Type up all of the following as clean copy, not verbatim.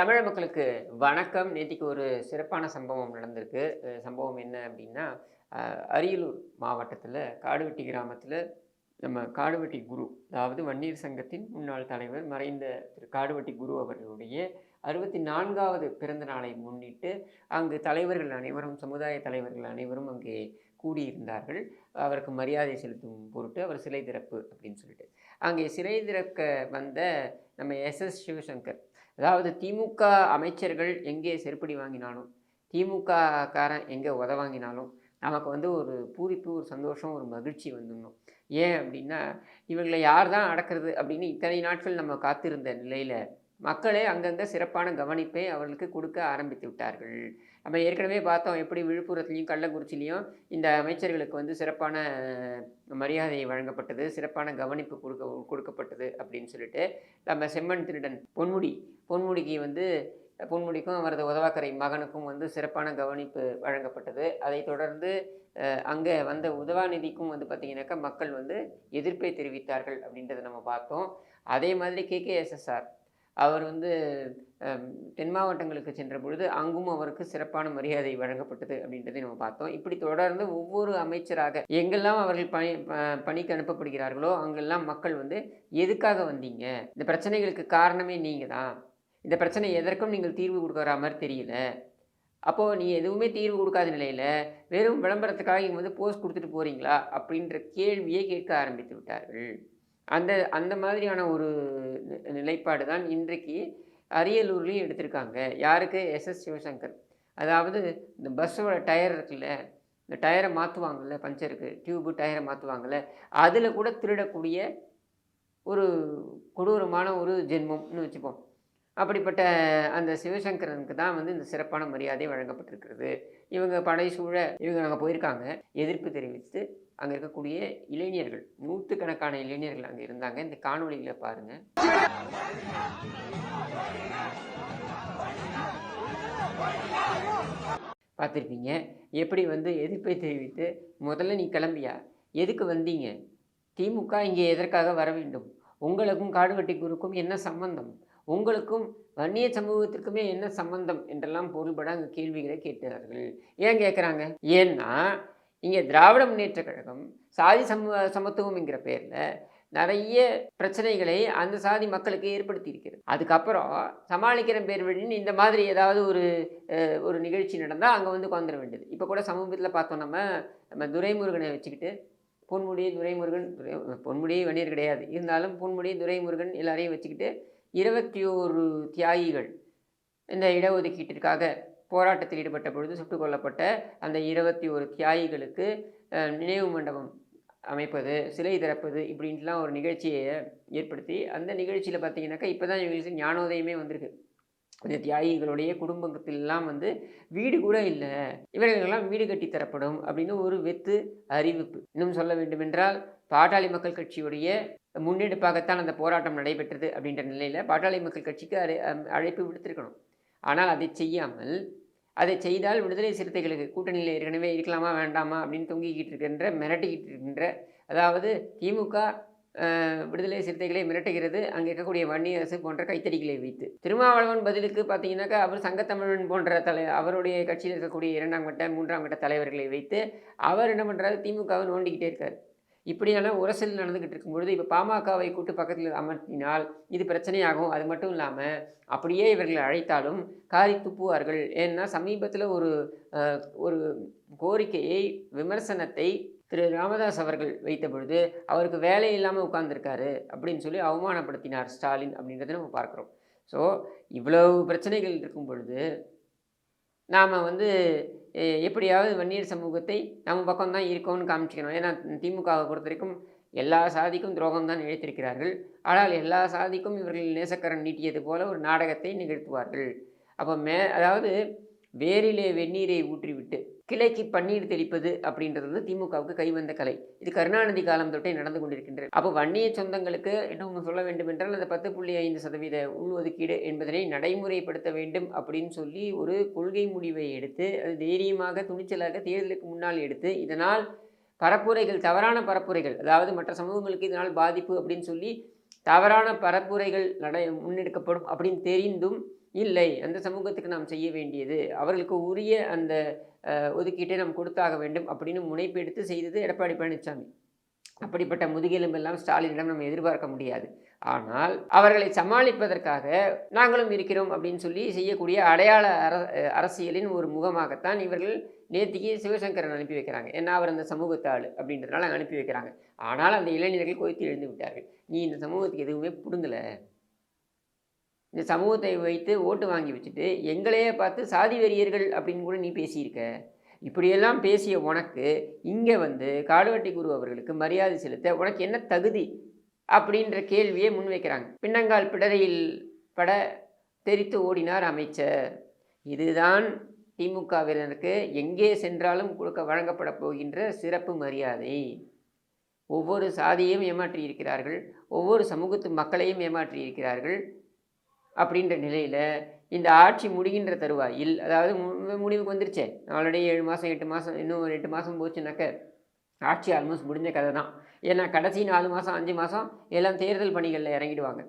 தமிழக மக்களுக்கு வணக்கம். நேத்திக்கு ஒரு சிறப்பான சம்பவம் நடந்திருக்கு. சம்பவம் என்ன அப்படின்னா, அரியலூர் மாவட்டத்தில காடுவெட்டி கிராமத்தில நம்ம காடுவெட்டி குரு, அதாவது வன்னியர் சங்கத்தின் முன்னாள் தலைவர் மறைந்த திரு காடுவெட்டி குரு அவர்களுடைய 64வது பிறந்த நாளை முன்னிட்டு, அங்கு தலைவர்கள் அனைவரும், சமுதாய தலைவர்கள் அனைவரும் அங்கே கூடியிருந்தார்கள். அவருக்கு மரியாதை செலுத்தும் பொருட்டு அவர் சிலை திறப்பு அப்படின்னு சொல்லிட்டு. அங்கே சிலை திறக்க வந்த நம்ம எஸ்.எஸ். சிவசங்கர், அதாவது திமுக அமைச்சர்கள் எங்கே செருப்படி வாங்கினாலும், திமுக காரன் எங்கே உத வாங்கினாலும், நமக்கு வந்து ஒரு பூரிப்பு, ஒரு சந்தோஷம், ஒரு மகிழ்ச்சி வந்துடணும். ஏன் அப்படின்னா, இவங்களை யார் தான் அடக்கிறது அப்படின்னு இத்தனை நாட்கள் நம்ம காத்திருந்த நிலையில் மக்களே அங்கங்கே சிறப்பான கவனிப்பை அவர்களுக்கு கொடுக்க ஆரம்பித்து விட்டார்கள். நம்ம ஏற்கனவே பார்த்தோம் எப்படி விழுப்புரத்துலேயும் கள்ளக்குறிச்சிலையும் இந்த அமைச்சர்களுக்கு வந்து சிறப்பான மரியாதை வழங்கப்பட்டது, சிறப்பான கவனிப்பு கொடுக்கப்பட்டது அப்படின்னு சொல்லிட்டு. நம்ம செம்மண் திருடன் பொன்முடிக்கு வந்து பொன்முடிக்கும் அவரது உதவாக்கரை மகனுக்கும் வந்து சிறப்பான கவனிப்பு வழங்கப்பட்டது. அதைத் தொடர்ந்து அங்கே வந்த உதவாநிதிக்கும் வந்து பார்த்திங்கனாக்கா மக்கள் வந்து எதிர்ப்பை தெரிவித்தார்கள் அப்படின்றத நம்ம பார்த்தோம். அதே மாதிரி KKSSR அவர் வந்து தென் மாவட்டங்களுக்கு சென்ற பொழுது அங்கும் அவருக்கு சிறப்பான மரியாதை வழங்கப்பட்டது அப்படின்றதை நம்ம பார்த்தோம். இப்படி தொடர்ந்து ஒவ்வொரு அமைச்சராக எங்கெல்லாம் அவர்கள் பணிக்கு அனுப்பப்படுகிறார்களோ அங்கெல்லாம் மக்கள் வந்து எதுக்காக வந்தீங்க, இந்த பிரச்சனைகளுக்கு காரணமே நீங்கள் தான், இந்த பிரச்சனை எதற்கும் நீங்கள் தீர்வு கொடுக்குற மாதிரி தெரியல, அப்போது நீ எதுவுமே தீர்வு கொடுக்காத நிலையில் வெறும் விளம்பரத்துக்காக இங்கே வந்து போஸ்ட் கொடுத்துட்டு போகிறீங்களா அப்படின்ற கேள்வியை கேட்க ஆரம்பித்து விட்டார்கள். அந்த மாதிரியான ஒரு நிலைப்பாடு தான் இன்றைக்கு அரியலூர்லேயும் எடுத்திருக்காங்க. யாருக்கு? எஸ்.எஸ். சிவசங்கர். அதாவது இந்த பஸ்ஸோட டயர் இருக்குல்ல, இந்த டயரை மாற்றுவாங்கள்ல, பஞ்சருக்கு டியூபு டயரை மாற்றுவாங்கள்ல, அதில் கூட திருடக்கூடிய ஒரு கொடூரமான ஒரு ஜென்மம்னு வச்சுப்போம். அப்படிப்பட்ட அந்த சிவசங்கரனுக்கு தான் வந்து இந்த சிறப்பான மரியாதை வழங்கப்பட்டிருக்கிறது. இவங்க படைசூழ இவங்க அங்கே போயிருக்காங்க. எதிர்ப்பு தெரிவித்து அங்கே இருக்கக்கூடிய இளைஞர்கள், நூற்றுக்கணக்கான இளைஞர்கள் அங்கே இருந்தாங்க. இந்த காணொலிகளை பாருங்கள். பார்த்துருப்பீங்க எப்படி வந்து எதிர்ப்பை தெரிவித்து, முதல்ல நீ கிளம்பியா, எதுக்கு வந்தீங்க, திமுக இங்கே எதற்காக வர வேண்டும், உங்களுக்கும் காடுவெட்டி குருக்கும் என்ன சம்பந்தம், உங்களுக்கும் வன்னிய சமூகத்திற்குமே என்ன சம்பந்தம் என்றெல்லாம் பொருள்பட அங்கே கேள்விகளை கேட்டார்கள். ஏன் கேட்குறாங்க? ஏன்னா இங்கே திராவிட முன்னேற்ற கழகம் சாதி சமத்துவம் என்கிற பேரில் நிறைய பிரச்சனைகளை அந்த சாதி மக்களுக்கு ஏற்படுத்தி இருக்கிறது. அதுக்கப்புறம் சமாளிக்கிற பேர் வழின்னு இந்த மாதிரி ஏதாவது ஒரு நிகழ்ச்சி நடந்தால் அங்கே வந்து உட்காந்துட வேண்டியது. இப்போ கூட சமூகத்தில் பார்த்தோம், நம்ம துரைமுருகனை வச்சுக்கிட்டு பொன்முடியே வன்னியர் கிடையாது, இருந்தாலும் பொன்முடி, துரைமுருகன் எல்லாரையும் வச்சுக்கிட்டு 21 தியாகிகள் இந்த இடஒதுக்கீட்டிற்காக போராட்டத்தில் ஈடுபட்ட பொழுது சுட்டுக் கொல்லப்பட்ட அந்த 21 தியாகிகளுக்கு நினைவு மண்டபம் அமைப்பது, சிலை திறப்பது இப்படின்ட்டுலாம் ஒரு நிகழ்ச்சியை ஏற்படுத்தி, அந்த நிகழ்ச்சியில் பார்த்தீங்கன்னாக்கா இப்போ தான் இவங்களுக்கு ஞானோதயமே வந்திருக்கு. இந்த தியாகிகளுடைய குடும்பத்திலெல்லாம் வந்து வீடு கூட இல்லை, இவர்களெல்லாம் வீடு கட்டி தரப்படும் அப்படின்னு ஒரு வெத்து அறிவிப்பு. இன்னும் சொல்ல வேண்டுமென்றால் பாட்டாளி மக்கள் கட்சியுடைய முன்னெடுப்பாகத்தான் அந்த போராட்டம் நடைபெற்றது அப்படின்ற நிலையில் பாட்டாளி மக்கள் கட்சிக்கு அழைப்பு விடுத்திருக்கணும். ஆனால் அதை செய்யாமல், அதை செய்தால் விடுதலை சிறுத்தைகளுக்கு கூட்டணியில் ஏற்கனவே இருக்கலாமா வேண்டாமா அப்படின்னு தொங்கிக்கிட்டு இருக்கின்ற, மிரட்டிக்கிட்டு இருக்கின்ற, அதாவது திமுக விடுதலை சிறுத்தைகளை மிரட்டுகிறது அங்கே இருக்கக்கூடிய வன்னியரசு போன்ற கைத்தடிகளை வைத்து. திருமாவளவன் பதிலுக்கு பார்த்தீங்கன்னாக்கா அவர் சங்கத்தமிழன் போன்ற அவருடைய கட்சியில் இருக்கக்கூடிய 2ஆம் கட்ட 3ஆம் கட்ட தலைவர்களை வைத்து அவர் என்ன பண்ணுறாரு, திமுகவை நோண்டிக்கிட்டே இருக்கார். இப்படியான உரசல் நடந்துக்கிட்டு இருக்கும்பொழுது இப்போ பாமகவை கூட்டு பக்கத்தில் அமர்த்தினால் இது பிரச்சனையாகும். அது மட்டும் இல்லாமல் அப்படியே இவர்களை அழைத்தாலும் காரி துப்புவார்கள். ஏன்னா சமீபத்தில் ஒரு கோரிக்கையை, விமர்சனத்தை திரு ராமதாஸ் அவர்கள் வைத்த பொழுது அவருக்கு வேலை இல்லாமல் உட்கார்ந்துருக்காரு அப்படின்னு சொல்லி அவமானப்படுத்தினார் ஸ்டாலின் அப்படின்றத நம்ம பார்க்குறோம். ஸோ இவ்வளவு பிரச்சனைகள் இருக்கும் பொழுது நாம் வந்து எப்படியாவது வன்னியர் சமூகத்தை நம்ம பக்கம்தான் இருக்கோம்னு காமிச்சிக்கணும். ஏன்னா திமுகவை பொறுத்த வரைக்கும் எல்லா சாதிக்கும் துரோகம் தான் இழைத்திருக்கிறார்கள். ஆனால் எல்லா சாதிக்கும் இவர்கள் நேசக்கரன் நீட்டியது போல ஒரு நாடகத்தை நிகழ்த்துவார்கள். அப்போ அதாவது வேரிலே வெந்நீரை ஊற்றிவிட்டு கிளைக்கு பன்னீர் தெளிப்பது அப்படின்றது வந்து திமுகவுக்கு கைவந்த கலை. இது கருணாநிதி காலம் தொட்டே நடந்து கொண்டிருக்கின்றது. அப்போ வன்னிய சொந்தங்களுக்கு இன்னும் சொல்ல வேண்டும் என்றால் அந்த 10.5% உள்ஒதுக்கீடு என்பதனை நடைமுறைப்படுத்த வேண்டும் அப்படின்னு சொல்லி ஒரு கொள்கை முடிவை எடுத்து, அது தைரியமாக துணிச்சலாக தேர்தலுக்கு முன்னால் எடுத்து, இதனால் பரப்புரைகள், தவறான பரப்புரைகள், அதாவது மற்ற சமூகங்களுக்கு இதனால் பாதிப்பு அப்படின்னு சொல்லி தவறான பரப்புரைகள் முன்னெடுக்கப்படும் அப்படின்னு தெரிந்தும் இல்லை, அந்த சமூகத்துக்கு நாம் செய்ய வேண்டியது அவர்களுக்கு உரிய அந்த ஒதுக்கீட்டை நாம் கொடுத்தாக வேண்டும் அப்படின்னு முனைப்பெடுத்து செய்தது எடப்பாடி பழனிசாமி. அப்படிப்பட்ட முதுகெலும்பெல்லாம் ஸ்டாலினிடம் நம்ம எதிர்பார்க்க முடியாது. ஆனால் அவர்களை சமாளிப்பதற்காக நாங்களும் இருக்கிறோம் அப்படின்னு சொல்லி செய்யக்கூடிய அடையாள அரசியலின் ஒரு முகமாகத்தான் இவர்கள் நேத்திக்கு சிவசங்கரன் அனுப்பி வைக்கிறாங்க. ஏன்னா அவர் அந்த சமூகத்தாள் அப்படின்றதுனால அனுப்பி வைக்கிறாங்க. ஆனால் அந்த இளைஞர்கள் கொதித்து எழுந்து விட்டார்கள். நீ இந்த சமூகத்துக்கு எதுவுமே பிடுங்கலை, இந்த சமூகத்தை வைத்து ஓட்டு வாங்கி வச்சுட்டு எங்களையே பார்த்து சாதி வெறியர்கள் அப்படின்னு கூட நீ பேசியிருக்க. இப்படியெல்லாம் பேசிய உனக்கு இங்கே காடுவெட்டி குரு அவர்களுக்கு மரியாதை செலுத்த உனக்கு என்ன தகுதி அப்படின்ற கேள்வியை முன்வைக்கிறாங்க. பின்னங்கால் பிடரையில் பட தெரித்து ஓடினார் அமைச்சர். இதுதான் திமுகவினருக்கு எங்கே சென்றாலும் வழங்கப்பட போகின்ற சிறப்பு மரியாதை. ஒவ்வொரு சாதியையும் ஏமாற்றி இருக்கிறார்கள், ஒவ்வொரு சமூகத்து மக்களையும் ஏமாற்றி இருக்கிறார்கள். அப்படின்ற நிலையில் இந்த ஆட்சி முடிகின்ற தருவாயில், அதாவது முடிவுக்கு வந்துருச்சே, ஆல்ரெடி 7 மாதம் 8 மாதம், இன்னும் ஒரு 8 மாதம் போச்சுனாக்க ஆட்சி ஆல்மோஸ்ட் முடிஞ்ச கதை தான். ஏன்னா கடைசி 4 மாதம் 5 மாதம் எல்லாம் தேர்தல் பணிகளில் இறங்கிடுவாங்க.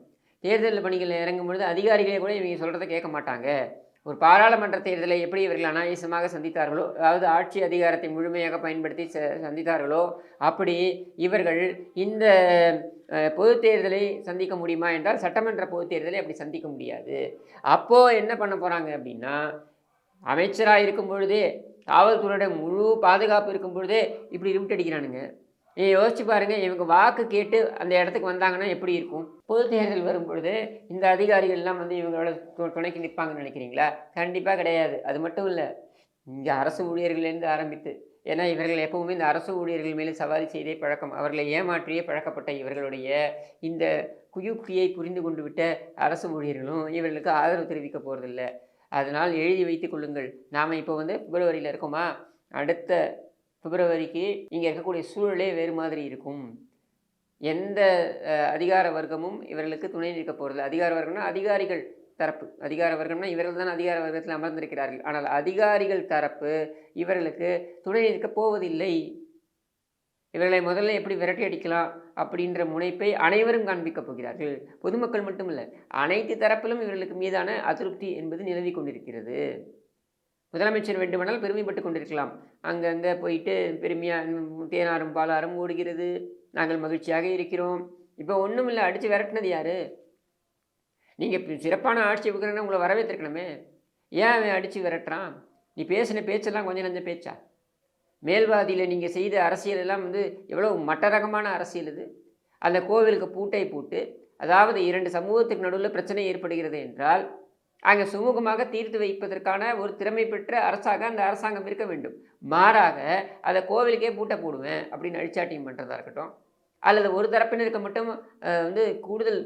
தேர்தல் பணிகளில் இறங்கும் பொழுது அதிகாரிகளே கூட இவங்க சொல்கிறத கேட்க மாட்டாங்க. ஒரு பாராளுமன்ற தேர்தலை எப்படி இவர்கள் அனாயசமாக சந்தித்தார்களோ, அதாவது ஆட்சி அதிகாரத்தை முழுமையாக பயன்படுத்தி சந்தித்தார்களோ, அப்படி இவர்கள் இந்த பொது தேர்தலை சந்திக்க முடியுமா என்றால் சட்டமன்ற பொது தேர்தலை அப்படி சந்திக்க முடியாது. அப்போது என்ன பண்ண போகிறாங்க அப்படின்னா, அமைச்சராக இருக்கும் பொழுதே, காவல்துறையோட முழு பாதுகாப்பு இருக்கும் பொழுதே இப்படி லிமிட் அடிக்கிறானுங்க. யோசிச்சு பாருங்கள், இவங்க வாக்கு கேட்டு அந்த இடத்துக்கு வந்தாங்கன்னா எப்படி இருக்கும்? பொது தேர்தல் வரும் பொழுது இந்த அதிகாரிகள்லாம் இவங்களோட துணைக்கு நிற்பாங்கன்னு நினைக்கிறீங்களா? கண்டிப்பாக கிடையாது. அது மட்டும் இல்லை, இங்கே அரசு ஊழியர்கள்லேருந்து ஆரம்பித்து, ஏன்னா இவர்கள் எப்பவுமே இந்த அரசு ஊழியர்கள் மேலே சவாரி செய்தே பழக்கம், அவர்களை ஏமாற்றியே பழக்கப்பட்ட இவர்களுடைய இந்த குயுக்தியை புரிந்து கொண்டு விட்ட அரசு ஊழியர்களும் இவர்களுக்கு ஆதரவு தெரிவிக்க போகிறதில்ல. அதனால் எழுதி வைத்து கொள்ளுங்கள். நாம் இப்போ பிப்ரவரியில் இருக்கோமா, அடுத்த பிப்ரவரிக்கு இங்கே இருக்கக்கூடிய சூழலே வேறு மாதிரி இருக்கும். எந்த அதிகார வர்க்கமும் இவர்களுக்கு துணை நிற்க போகிறது. அதிகார வர்க்கம்னா அதிகாரிகள் தரப்பு, அதிகார வர்க்கம்னா இவர்கள் தான் அதிகார வர்க்கத்தில் அமர்ந்திருக்கிறார்கள். ஆனால் அதிகாரிகள் தரப்பு இவர்களுக்கு துணை நிற்க போவதில்லை. இவர்களை முதல்ல எப்படி விரட்டி அடிக்கலாம் அப்படின்ற முனைப்பை அனைவரும் காண்பிக்கப் போகிறார்கள். பொதுமக்கள் மட்டுமில்லை, அனைத்து தரப்பிலும் இவர்களுக்கு மீதான அதிருப்தி என்பது நிலவி கொண்டிருக்கிறது. முதலமைச்சர் வேண்டுமானால் பெருமைப்பட்டு கொண்டிருக்கலாம். அங்கங்கே போயிட்டு பெருமையாக தேனாரும் பாலாரும் ஓடுகிறது, நாங்கள் மகிழ்ச்சியாக இருக்கிறோம். இப்போ ஒன்றும் இல்லை, அடித்து விரட்டினது யார்? நீங்கள் சிறப்பான ஆட்சி வைக்கிறேன்னா உங்களை வரவேற்றிருக்கணுமே. ஏன் அவன் அடித்து விரட்டுறான்? நீ பேசின பேச்செல்லாம் கொஞ்சம் நஞ்ச பேச்சா? மேல்வாதியில் நீங்கள் செய்த அரசியல் எல்லாம் எவ்வளோ மட்ட ரகமான அரசியல் இது. அந்த கோவிலுக்கு பூட்டை போட்டு, அதாவது 2 சமூகத்துக்கு நடுவில் பிரச்சனை ஏற்படுகிறது என்றால் அங்கே சுமூகமாக தீர்த்து வைப்பதற்கான ஒரு திறமை பெற்ற அரசாக அந்த அரசாங்கம் இருக்க வேண்டும். மாறாக அதை கோவிலுக்கே பூட்டை போடுவேன் அப்படின்னு அழிச்சாட்டியம் பண்ணுறதா இருக்கட்டும், அல்லது ஒரு தரப்பினருக்கு மட்டும் கூடுதல்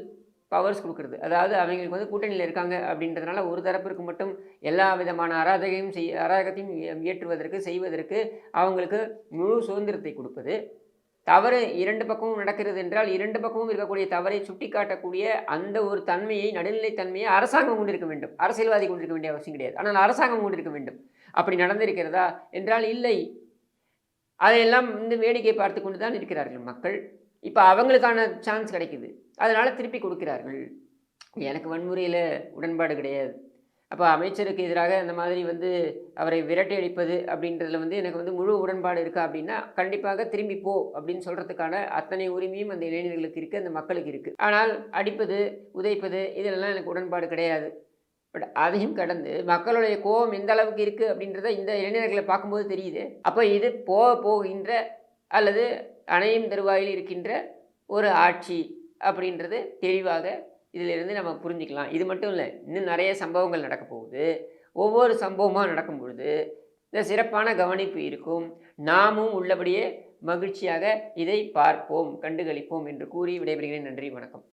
பவர்ஸ் கொடுக்குறது, அதாவது அவங்களுக்கு கூட்டணியில் இருக்காங்க அப்படின்றதுனால ஒரு தரப்பிற்கு மட்டும் எல்லா விதமான அராஜகத்தையும் ஏற்றுவதற்கு செய்வதற்கு அவங்களுக்கு முழு சுதந்திரத்தை கொடுப்பது. தவறு 2 பக்கமும் நடக்கிறது என்றால் 2 பக்கமும் இருக்கக்கூடிய தவறை சுட்டி காட்டக்கூடிய அந்த ஒரு தன்மையை, நடுநிலைத்தன்மையை அரசாங்கம் கொண்டிருக்க வேண்டும். அரசியல்வாதி கொண்டிருக்க வேண்டிய அவசியம் கிடையாது. ஆனால் அரசாங்கம் கொண்டிருக்க வேண்டும். அப்படி நடந்திருக்கிறதா என்றால் இல்லை. அதையெல்லாம் வேடிக்கை பார்த்து கொண்டு தான் இருக்கிறார்கள் மக்கள். இப்போ அவங்களுக்கான சான்ஸ் கிடைக்குது, அதனால் திருப்பி கொடுக்கிறார்கள். எனக்கு வன்முறையில் உடன்பாடு கிடையாது. அப்போ அமைச்சருக்கு எதிராக இந்த மாதிரி அவரை விரட்டி அடிப்பது அப்படின்றதுல எனக்கு முழு உடன்பாடு இருக்கா அப்படின்னா, கண்டிப்பாக திரும்பி போ அப்படின்னு சொல்கிறதுக்கான அத்தனை உரிமையும் அந்த இளைஞர்களுக்கு இருக்குது, அந்த மக்களுக்கு இருக்குது. ஆனால் அடிப்பது, உதைப்பது இதெல்லாம் எனக்கு உடன்பாடு கிடையாது. பட் அதையும் கடந்து மக்களுடைய கோபம் எந்த அளவுக்கு இருக்குது அப்படின்றத இந்த இளைஞர்களை பார்க்கும்போது தெரியுது. அப்போ இது போகின்ற அல்லது அணையும் தருவாயில் இருக்கின்ற ஒரு ஆட்சி அப்படின்றது தெளிவாக இதிலிருந்து நம்ம புரிஞ்சிக்கலாம். இது மட்டும் இல்லை, இன்னும் நிறைய சம்பவங்கள் நடக்க போகுது. ஒவ்வொரு சம்பவமாக நடக்கும் பொழுது இந்த சிறப்பான கவனிப்பு இருக்கும். நாமும் உள்ளபடியே மகிழ்ச்சியாக இதை பார்ப்போம், கண்டுகளிப்போம் என்று கூறி விடைபெறுகிறேன். நன்றி, வணக்கம்.